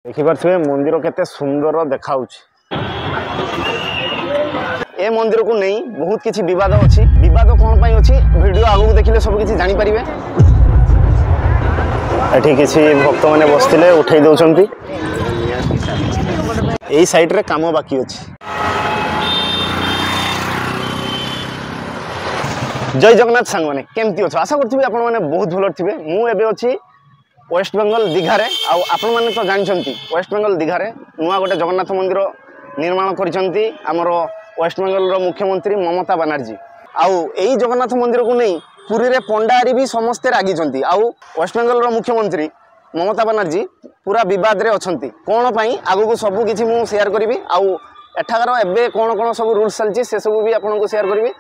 देखिपे मंदिर केते सुंदर देखा ए मंदिर को नहीं बहुत किसी विवाद अच्छी विवाद कौन पाई अच्छी वीडियो आगू देखिले सब किसी जानी पारिबे। एठी किसी भक्त माने बसथिले उठाई दउछंती एई साइड रे काम बाकी अछि। जय जगन्नाथ सांग माने केमती अछ आशा करथिबे आपण माने बहुत भलो थिबे। मु एबे अछि वेस्ट बेंगल दीघा रे आउ आपण माने तो जानछंती वेस्ट बेंगल दीघा रे नुआ गोटे जगन्नाथ मंदिर निर्माण करिसंती हमर वेस्ट बेंगल रो मुख्यमंत्री ममता बनर्जी। आउ एई जगन्नाथ मंदिर को नहीं पुरी रे पंडारी भी समस्ते रागिचंती। आउ वेस्ट बेंगल रो मुख्यमंत्री ममता बनर्जी पूरा विवाद रे अछंती कोन पई आगु को सब किछि मु शेयर करबी। आउ एठाकर एबे कोन कोन सब रूल्स चलछि से सब भी आपन को शेयर करबी।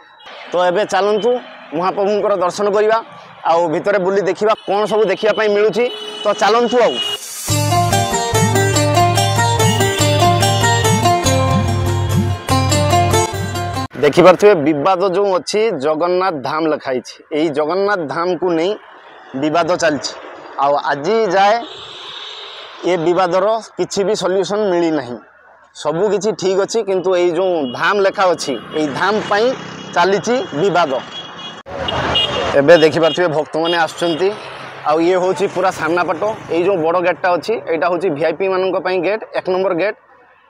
तो एबे चलंतु महाप्रभुंकर दर्शन करिबा आउ भितरे बुली देखिबा कोन सब देखिया पई मिलुछि। तो चलंतु आउ देखि पारथिबे विवाद जो अच्छी जगन्नाथ धाम लिखाई यही जगन्नाथ धाम को नहीं विवाद चलछि। आउ आज जाए ये विवादर किसी भी सॉल्यूशन मिली नहीं सबू किसी ठीक अच्छी किंतु यही जो धाम लेखा अच्छी यही धाम पाई चली विवाद। एबे देखि पारथिबे भक्त माने आछंती आउ ये होची पूरा सामना पट यही जो बड़ गेटटा अच्छी यहाँ हूँ वीआईपी मानक पई गेट 1 नंबर गेट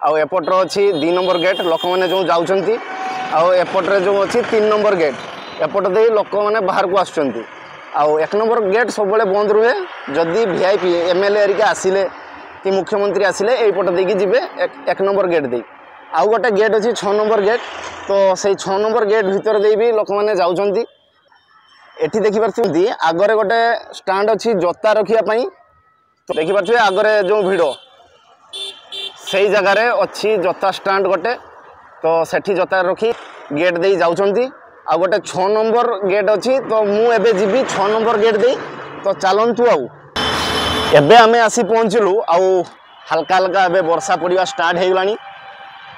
आउ एपटर अच्छी 2 नंबर गेट लोक मैंने जो जाउछंती आउ एपटे जो अच्छी 3 नंबर गेट एपट दे लोक मैंने बाहर को आसुचंती। आउ 1 नंबर गेट सब बंद रुहे जदि वीआईपी एमएलए एरिका आसिले कि मुख्यमंत्री आसिले एपट देकी जिबे 1 नंबर गेट दे। आउ गोटे गेट अच्छी 6 नंबर गेट तो से 6 नंबर गेट भीतर दे भी लोक मैंने जाउछंती। एठी देखि पारथि आगरे गोटे स्टैंड अच्छी जोता रखिया पई तो देखि पारथि आगरे जो भिड़ सेई जगह रे अच्छी जोता स्टैंड गोटे तो सेठी जोता रखी गेट दे जाउछंती। आ गोटे 6 नंबर गेट अच्छी तो मु एबे जीबी 6 नंबर गेट दे। तो चलंतु आउ एबे आमे आसी पहुँचलु आउ हल्का हल्का एबे वर्षा पड़िया स्टार्ट हो गलानी।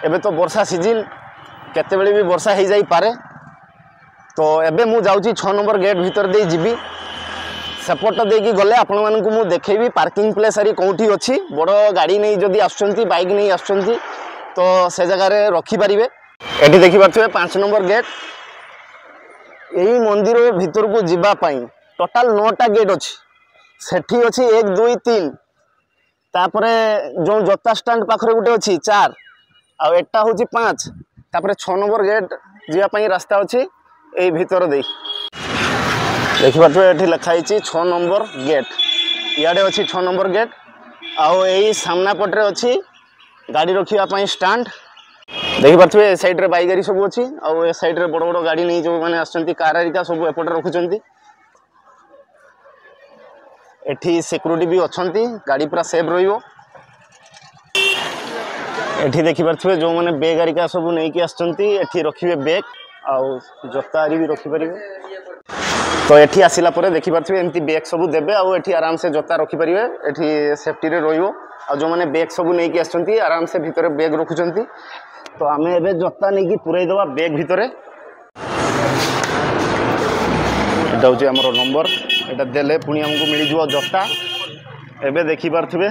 एबे तो वर्षा सीजन केतेबेले भी वर्षा हो जाई पारे। तो एबे मु जाउची 6 नंबर गेट भीतर दे जीबी सेपट देकी गले आपण मानकु मु देखेबी पार्किंग प्लेस आरी कोठी अछि बड़ गाड़ी नहीं जदी आछंती बाइक नहीं आछंती तो से जगह रे रखी पारिबे। एठी देखि पारथिबे 5 नंबर गेट यही मंदिर भीतर को जीवा पाई टोटाल 9टा गेट अछि सेठी अछि 1 2 3 तापरे जो जोता स्टैंड पाखरे गुटे अछि 4 आ एटा होछि 5 तापरे 6 नंबर गेट जीवा पाई रास्ता अछि एई भीतर दे। देखि पारथिबे एठी लिखा हिची 6 नंबर गेट इयाडे अछि 6 नंबर गेट आउ एई सामना पटरे अछि गाड़ी रखिया पाई स्टैंड। देखि पारथिबे ए साइड रे बाइक गाड़ी सब अछि आउ ए साइड रे बड़ बड़ गाड़ी नहीं जो माने आछंती कार आरिका सब एपटे रखुचंती। एठी सिक्योरिटी भी अछंती गाड़ी पूरा सेफ रहिबो। एठी देखि पारथिबे जो माने बैग आरिका सब नहीं कि आछंती एठी रखिबे बैग आउ जोता आरी भी रखि परिबे। तो एठी आसिला परे देखि पारथिबे एमती बैग सब देबे आउ एठी आराम से जोता रखि परिबे एठी सेफ्टी रे रहिबो। आ जो माने बैग सब नहीं कि आछंती आराम से भीतर बैग रखुचंती। तो आमे एबे जोता नहीं कि पुराई दवा बैग भीतर एटा होची हमरो नंबर एटा देले पुनी हमको मिली जवा जोता। एबे देखि पारथिबे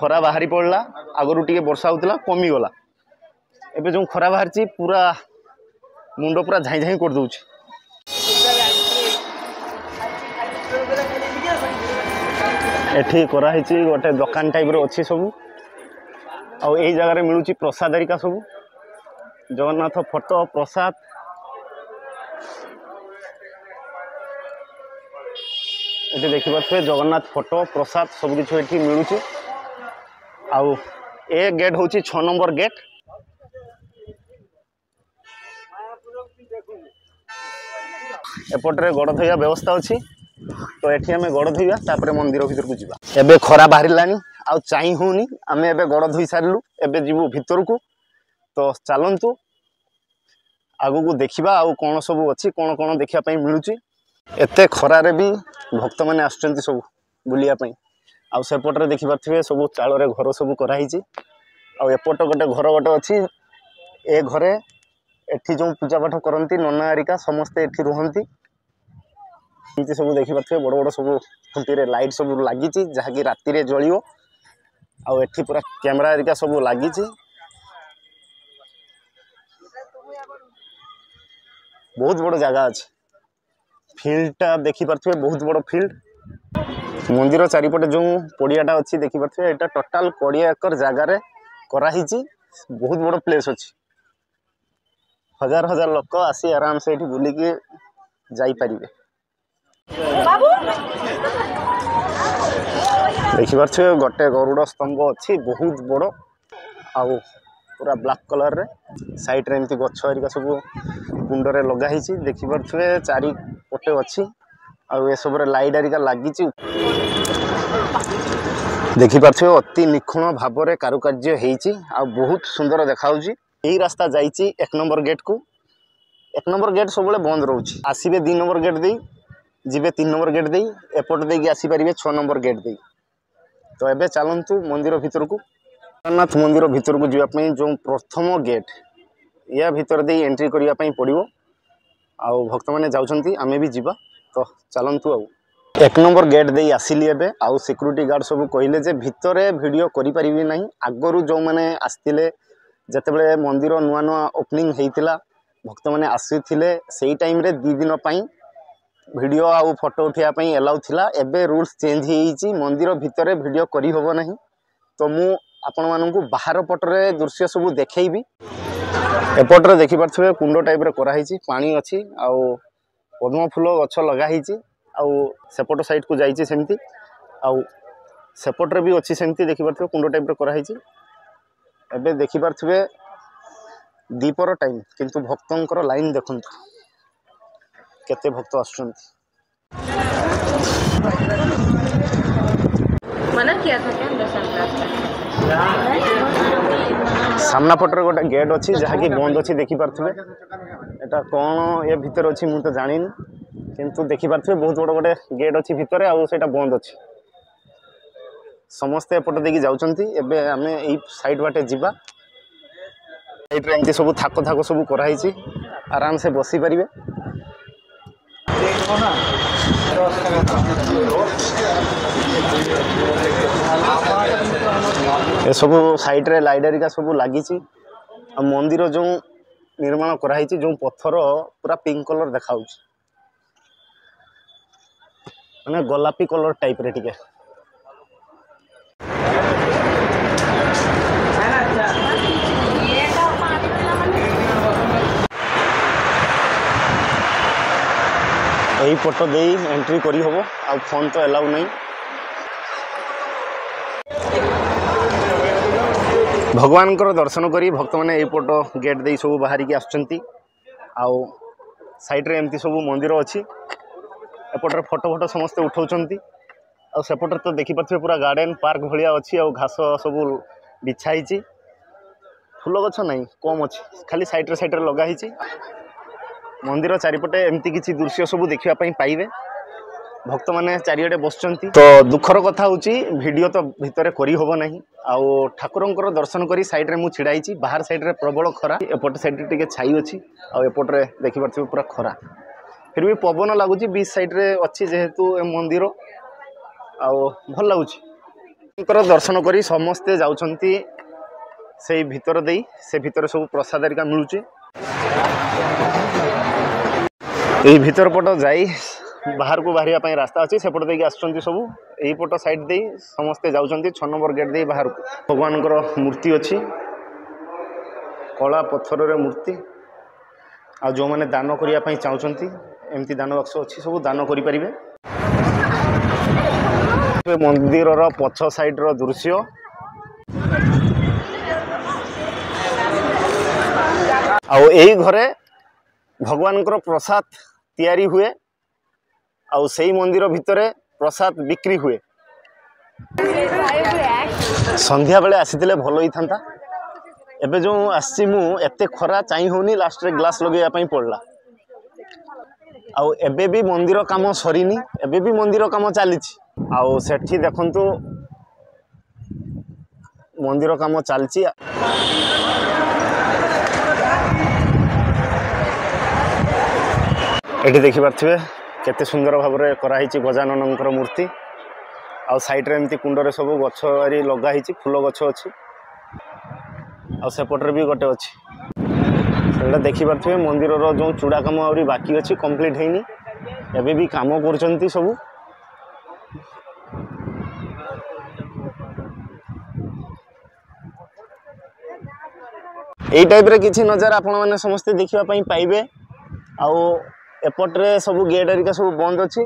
खरा बाहरी पड़ला आगरु टिके वर्षा होतला कमी गला एबे जो खरा बाहरची पूरा मुंडो पूरा झाई झाई कर दउची। एठी करा हिची गोटे दुकान टाइप रो अछि सब आउ एई जगह रे मिलुची प्रसाद आरिका सब जगन्नाथ फोटो प्रसाद। एठी देखि पारथिबे जगन्नाथ फोटो प्रसाद सब किछ एठी मिलुची। आउ ए गेट होची 6 नंबर गेट एपटरे गड़ धोइया व्यवस्था अच्छी तो एठी हमें गड़ धोइया तापरे मंदिर भीतर को जीवा। एबे खरा बाहरिलानी आउ चाई होनी आमे एबे गड़ धोई सारलु एबे जीवु भीतर को। तो चलंतु आगु को देखिबा आउ कोन सब अच्छी कोन कोन देखिया पई मिलुची। एते खरा रे भी भक्त माने आछंती सब बुलिया पई आउ सेपटरे देखि पारथिबे सब चाल रे घर सब करा हिची आउ एपट गोटे घर गोटे अच्छी ए घरे एठी जो पूजा पाठ करती नना आरिका समस्ते एठी रुहंती। सब देखि पारथिबे बड़ बड़ सब खुंटी रे लाइट सब लागिची जहा कि राती रे जळियो आउ एठी पूरा कैमरा एरिका सब लगी बहुत बड़ जगह अच्छे फील्डटा देखी पारे बहुत बड़ फील्ड मंदिर चारिपटे जो पड़ियाटा अच्छी देखी पारे यहाँ टोटाल 20 एकर जगार कराही बहुत बड़ प्लेस अच्छी हजार हजार लोक आसी आराम से ये बुलिकी जापारे देखिपे गोटे गरुड़ स्तंभ अच्छी बहुत बड़ आउ पूरा ब्लैक कलर रे साइड रे एमती गछ हरिका सब कुंडरे लगाही देखिपे चारिपटे अच्छी आउ ए सब लाइट हरिका लगी देखिपे अति निखुण भाव में कारुकार्य होती बहुत सुंदर देखा यही रास्ता जाइए 1 नंबर गेट को 1 नंबर गेट सब बंद रोचे आसबे 2 नंबर गेट दे जीवे 3 नंबर गेट दे एपट देकी आसीपारे 6 नंबर गेट दे तो एबे चलतु मंदिर भितर को जगन्नाथ मंदिर भितर को जावाई जो प्रथम गेट या भितर दे एंट्री करने पड़ो आउ भक्त मैंने जाऊँगी आमे भी जीवा तो चलतु आउ 1 नंबर गेट दे आसिली एबे आउ सिक्यूरिटी गार्ड सब कहले जे भितरे वीडियो करि परिबी नहीं आगरू जो मैंने आसतिले जेतेबेले मंदिर नुआ नुआ ओपनिंग होइतिला भक्त मैंने आसीथिले सेही टाइम रे 2 दिन पई वीडियो आउ फोटो उठिया पई एलाउ थिला एबे रूल्स चेंज होईची मंदिर भितरे वीडियो करि होबो नहीं तो मु आपण माननकु बाहर पटरे दृश्य सब देखैबी एपटरे देखि पारथबे कुंड टाइप रे करा हिची पानी अछि आउ पद्म फूल गछ लगा हिची आउ सेपट साइड को जाइए सेमती आउ सेपट्रे भी अच्छी सेमती देखिपे कुंड टाइप करा एबे देखिपे दीपर टाइम किंतु भक्तों लाइन देखु केते भक्त आसुचंती मना किया था क्या दर्शन सामना पटरे गोटे गेट अच्छी जहाँकि बंद अच्छी देखिपे एटा कौन ये भीतर अच्छी मुझे जानी किंतु देखिपे बहुत बड़ गोटे गेट अच्छी भितर आउ सेटा बंद अच्छी समस्ते एपटे देखी जाउछंती एबे आमे एई साइड बाटे जीवा साइड रे एमती सब थाको थाको सब कराई आराम से बसी पारिबे ए सब साइड रे लाइट हरिका सब लगी मंदिर जो निर्माण कराई जो पत्थर पूरा पिंक कलर देखा माने गोलापी कलर टाइप रे टिके यही पट दे एंट्री करी होबो आ फोन तो एलाउ नहीं भगवान को दर्शन करी भक्त मैंने यही पट गेट दे सब बाहर की आसुचंती आउ साइड रे एमती सब मंदिर अच्छी एपटर फोटो फोटो समस्ते उठाउचंती आ सेपटर तो देखि पाथबे पूरा गार्डन पार्क भलिया अच्छी आ घास सब बिछाई फूल गछ नहीं कम अच्छी खाली साइड रे लगा ही मंदिर चारिपटे एमती किसी दृश्य सब देखा पाइबे भक्त मैंने चारिआडे बसचंती तो दुखर कथा होची वीडियो तो भितर करी होबो नहीं आउ ठाकुरंकर दर्शन करी साइड रे मु छिड़ाई बाहर साइड रे प्रबल खरा एपट साइड रे टिके छाई अच्छी आ एपट रे देखि पाथबे पूरा खरा फिर भी पवन लगुच बीच साइड रे अच्छी जेहेतु मंदिर आउ भल लगुच दर्शन करी समस्ते जाउछंती से भितर देई से भितर सब प्रसाद हरिका मिलुचे यही भितर पट जाई बाहर को बाहर रास्ता अच्छी सेपट देकी आसुचंती सब यही पट साइड दे समस्ते जाउछंती 6 नंबर गेट दे बाहर को भगवान मूर्ति अच्छी कला पत्थर रे मूर्ति आ जो मैंने दान करने चाहती एमती दान बक्स अच्छी सब दान करें मंदिर पछ साइड रो दृश्य आउ यही घरे भगवान प्रसाद तैयारी हुए आउ सही मंदिर भितरे प्रसाद बिक्री हुए संध्या बेले आसीथिले भलो ही थांता एबे जो आसी मु एते खरा चाहि होनी लास्ट रे ग्लास लगेया पई पड़ला आउ एबे भी मंदिर काम सरीनी एबे भी मंदिर काम चली आउ सेठी देखंतु मंदिर काम चलची एठी देखि पारथिबे केते सुंदर भाव में कराई गजानन मूर्ति आउ साइड रे एमती कुंडरे सब गछ आरी लगा हिची फूल गछ अछि आ सेपटर भी गोटे अछि सेटा देखि पारथुए मंदिर रो जो चूड़ा काम आउरी बाकी अछि कंप्लीट हेनी एबे भी काम करचंती सब एई टाइप रे किछि नजारा आपण माने समस्त देखिबा पई पाइबे आउ एपटरे सब गेट अरिका सब बंद अछि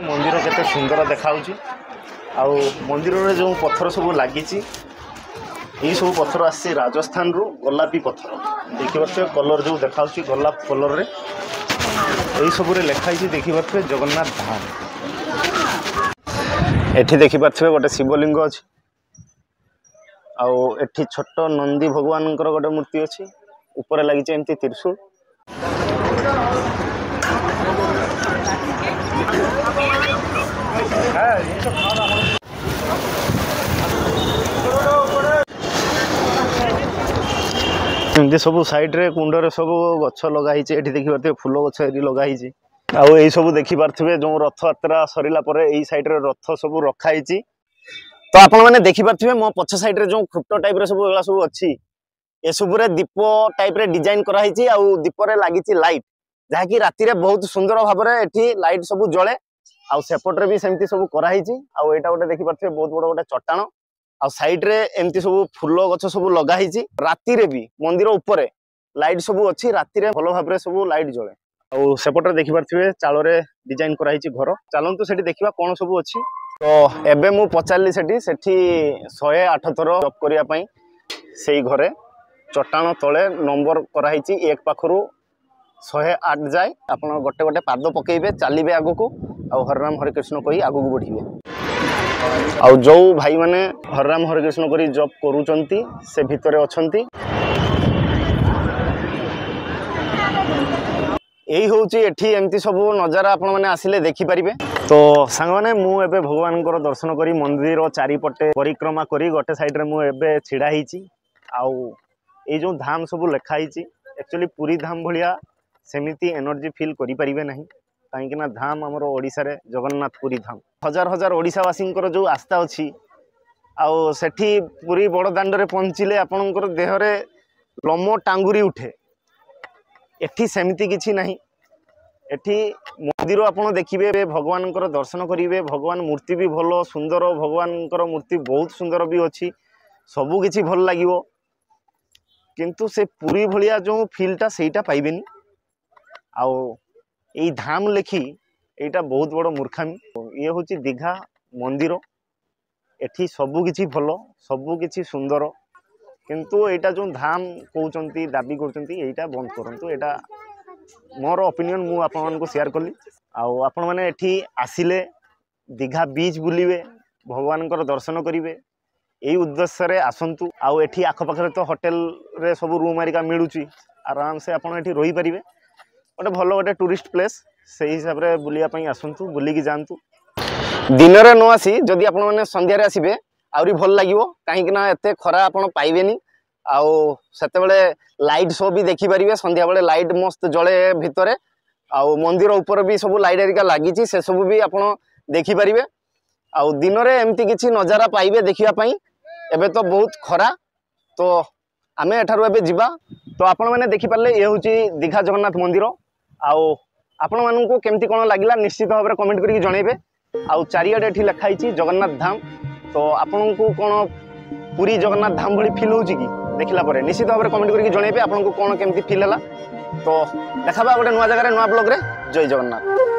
मंदिर केते सुंदर देखाउची आउ मंदिर रे जो पत्थर सब लागिची यही सब पत्थर आसी राजस्थान रु गोलापी पत्थर देखि पारछे कलर जो देखाउची गोलाप कलर रे यही सब रे लिखाई देखि पारछे जगन्नाथ धाम एठी देखि पारछे गोटे शिवलिंग अछि आउ एठी छोट नंदी भगवान गोटे मूर्ति अछि ऊपर लगी एमती त्रिशूल एमती सब साइड रे कुंडरे सब गछ लगा हिचे एठी देखि पारथि फूल गछ एरी लगा हिचे आउ एई सब देखि पारथि जो रथ यात्रा सरिला परे एई साइड रे रथ सब रखा हिची तो आपण माने देखि पारथि मो पछ साइड रे जो खुट्ट टाइप रे सब एला सब अछि ए सब रे दीप टाइप रे डिजाइन करा हिची आउ दीप रे लागिची लाइट जहा कि राति रे बहुत सुंदर भाव रे एठी लाइट सब जळे आउ सेपट रे भी सेमती सब करा हिची आउ एटा गोटे देखि पारथि बहुत बड़ गोटे चट्टान आ साइड रे एमती सब फूल गछ सब लगा हिची राति रे भी मंदिर ऊपर लाइट सब अछि राति रे भलो भाबरे सब लाइट जळे आ सेपट रे देखि पारथिबे चालो रे डिजाइन करा हिची घर चलंतु सेठी देखिबा कोन सब अछि तो एबे मु पचारली सेठी 108 थर जॉब करिया पई सेई घरे चट्टान तळे नंबर करा हिची एक पाखरु 108 जाय आपण गोटे गोटे पाद पकेइबे चालिबे आगु को आ हरराम हरे कृष्ण कहि आगु को बढ़िबे आ जो भाई माने हरराम हरे कृष्ण करी जॉब करूचंती से भितरे अछंती यही होची एठी एमती सब नजारा आपण माने आसिले देखि परिबे तो सांग माने मु एबे भगवान को दर्शन करी मंदिर चारिपटे परिक्रमा करी गोटे साइड रे मु एबे छिडा हिची आउ ए जो धाम सब लेखा हिची एक्चुअली पूरी धाम भलिया सेमिति एनर्जी फील करि परिबे नाही काहेकि ना धाम हमरो ओडिसा रे जगन्नाथ पुरी धाम हजार हजार ओडिसावासी जो आस्था अछि आउ सेठी पूरी बड़ दांड रे पहुंचिले आपनकर देह रे लोम टांगुरी उठे एठी सेमिति किछि नाही एठी मंदिर आपण देखिबे भगवान दर्शन करिवे भगवान मूर्ति भी भलो सुंदर भगवान मूर्ति बहुत सुंदर भी अछि सबु किछि भल लागिवो किंतु से पूरी भलिया जो फीलटा सेटा पाइबेनी आउ एई धाम लेखी एटा बहुत बड़ मूर्खामी ये होची दीघा मंदिर एठी सबु किछि भलो सबु किछि सुंदर किंतु एटा जो धाम कहउचंती दाबी करचंती एटा बंद करंतु एटा मोर ओपिनियन मु आपन मन को शेयर करली आउ आपन माने एठी आसिले दीघा बीच बुलिवे भगवान दर्शन करिवे एई उद्देश्य रे आसंतु आउ एठी आख पाखरे तो होटल रे सब रूम आरिका मिलुची आराम से आपन एठी रही परिवे गोटे भलो गोटे टूरिस्ट प्लेस से हिसाब रे बुलिया पई आसंतु बुली की जानतु दिन रे न आसी जदी आपन माने संध्या रे आसीबे आउरी भल लागिवो काहे कि ना एते खरा आपन पाइबेनी आउ सेते बेले लाइट शो भी देखि परिबे संध्या बेले लाइट मस्त जळे भितरे आउ मंदिर ऊपर भी सब लाइट एरिका लागिची से सब भी आपन देखि परिबे आउ दिन रे एमती किछि नजारा पाइबे देखिया पई एबे तो बहुत खरा तो आमे एठारु एबे जिबा तो आपण माने देखि पारले ए होची दीघा जगन्नाथ मंदिर आउ आपण मानन को केमती कोन लागिला निश्चित भाव रे कमेंट करिक जणेबे आउ चारियाडे एठी लिखा हिची जगन्नाथ धाम तो आपण को कोन पूरी जगन्नाथ धाम भली फील होची की देखिला परे निश्चित भाव रे कमेंट करिक जणेबे आपण को कोन केमती फील हला तो देखाबा गोटे नुवा जगह रे नुवा ब्लॉग रे जय जगन्नाथ।